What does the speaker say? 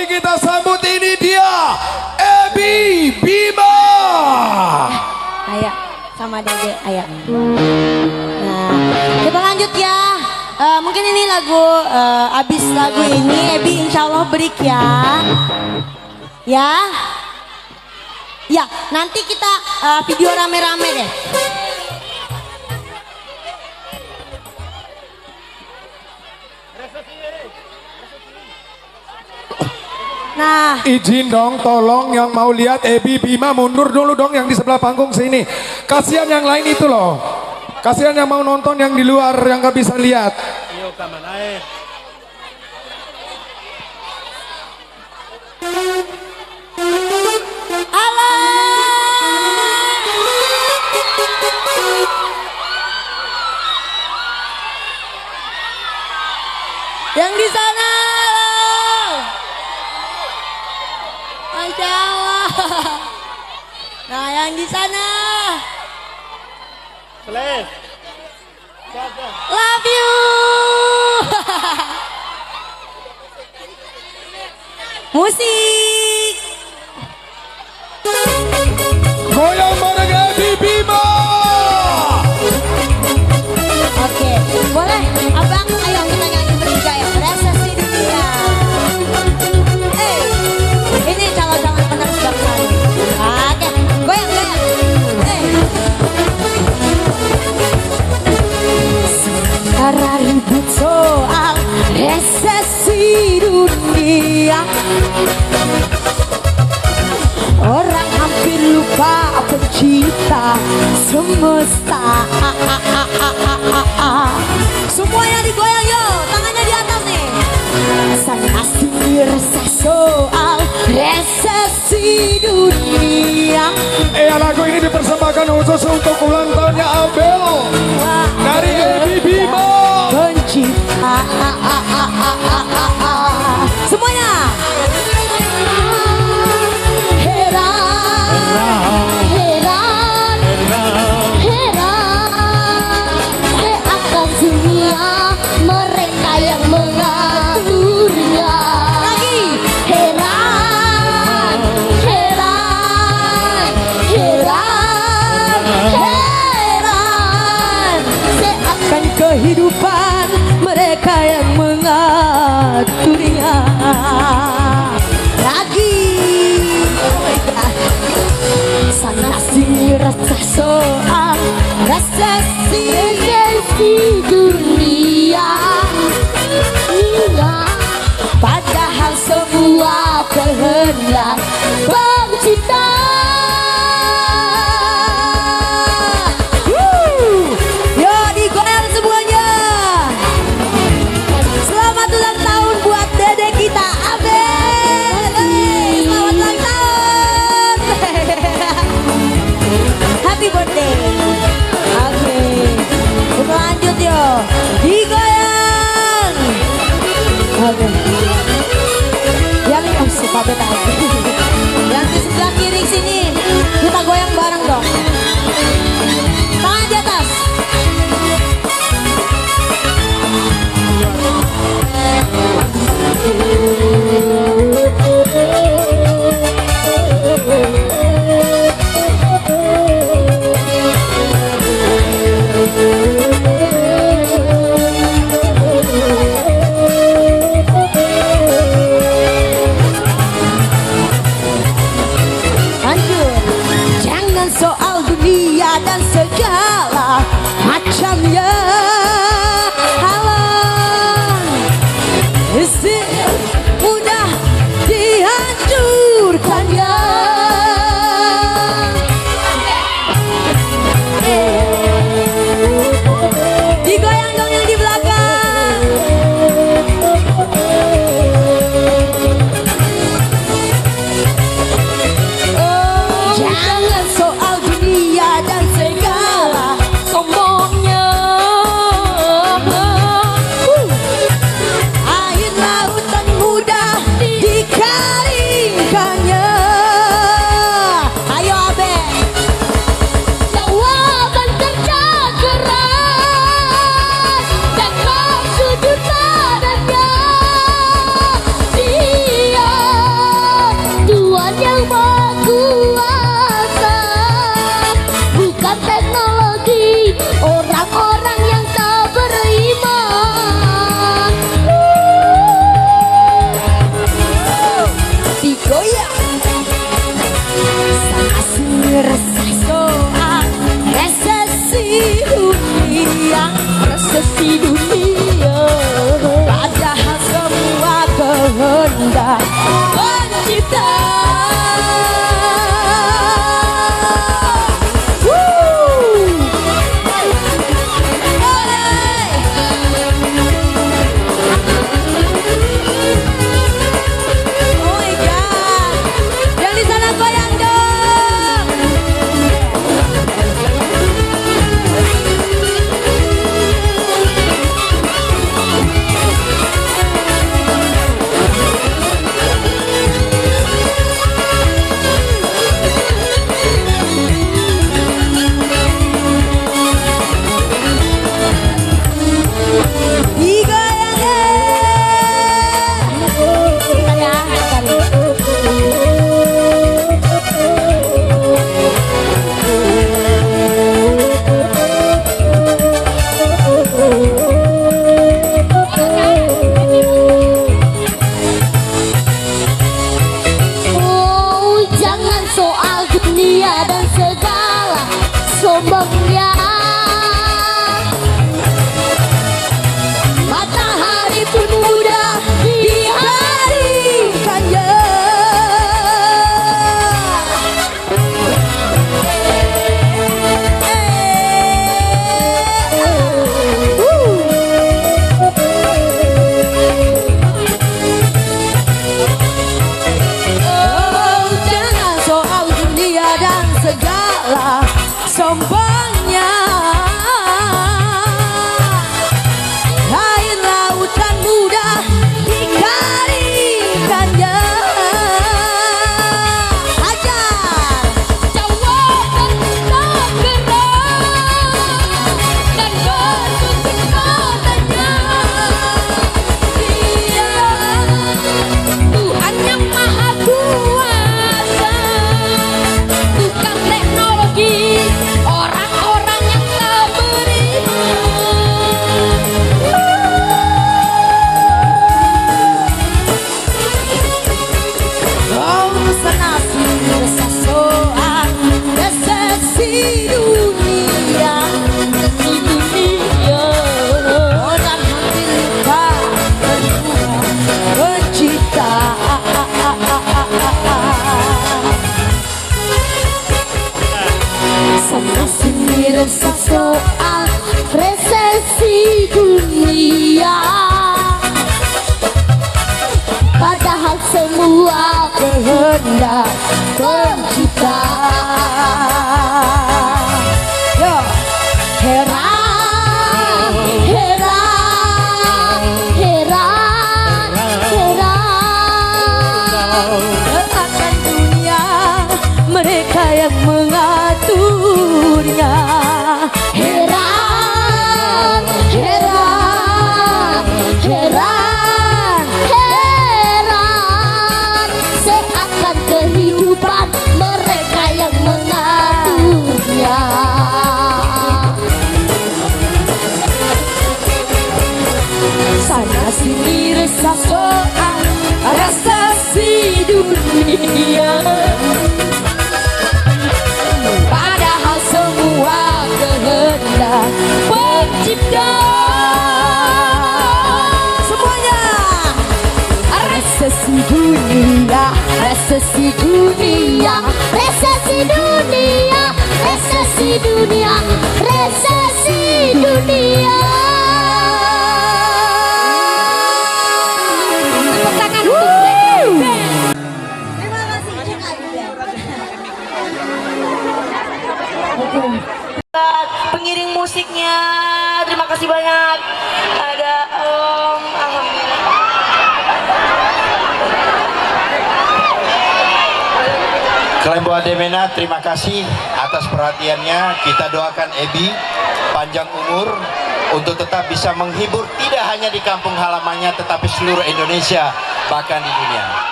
Mari kita sambut, ini dia Ebi Bima. Ayo sama Dede, ayo. Nah, kita lanjut ya. Mungkin ini lagu abis lagu ini Ebi insya Allah break ya. Ya. Ya, nanti kita video rame-rame deh. Nah, izin dong, tolong yang mau lihat Ebi Bima mundur dulu dong, yang di sebelah panggung sini. Kasihan yang lain itu loh. Kasihan yang mau nonton yang di luar yang gak bisa lihat. yang di sana. Masya Allah. Nah, yang di sana. Love you. Musik. Goyang bareng Ebi Bima. Oke, boleh abang, ayo kita nyanyi bertiga ya. Resesi dunia. Ini calon-calon penerus bangsa. Oke, goyang. Karena ribut soal resesi dunia, orang hampir lupa pencipta semesta. Semuanya digoyang yo, tangannya di atas nih. Sang asing resah soal resesi dunia. Lagu ini dipersembahkan khusus untuk ulang tahunnya Abel dari Ebi Bima. Pencipta. Semuanya. Kehidupan mereka yang mengaturnya. Lagi sang asing resah soal resesi dunia. Padahal semua kehendak pencipta. Digoyang. Oke. Yang yang di sebelah kiri sini kita goyang bareng dong. Tangan di atas. kehendak pencipta. Dan segala sombongnya, matahari pun mudah diharikannya. Oh, jangan soal dunia dan segala sombongnya. Air lautan mudah dikarikannya. Ajar jawab bergerak dan bersumpah katanya. Dia Tuhan yang maha kuasa, tukang teknologi, orang-orang yang tak beriman. Oh, senasib resah soal resesi dunia, oh, dan hati luka kedua pencipta. Sana sini resah soal resesi dunia, padahal semua kehendak pencipta. Yo, heran, heran, heran, heran akan dunia, mereka yang mengaturnya. Heran, heran, heran, heran seakan kehidupan mereka yang mengaturnya. Sana sini resah soal resesi dunia, padahal semua kehendak pencipta. Semuanya resesi dunia, resesi dunia, resesi dunia, resesi dunia, resesi dunia. Tepuk tangan untuk Black Band. Terima kasih pengiring musiknya, terima kasih banyak. Ada alhamdulillah. Kelembo Ademena, terima kasih atas perhatiannya. Kita doakan Ebi panjang umur untuk tetap bisa menghibur tidak hanya di kampung halamannya tetapi seluruh Indonesia bahkan di dunia.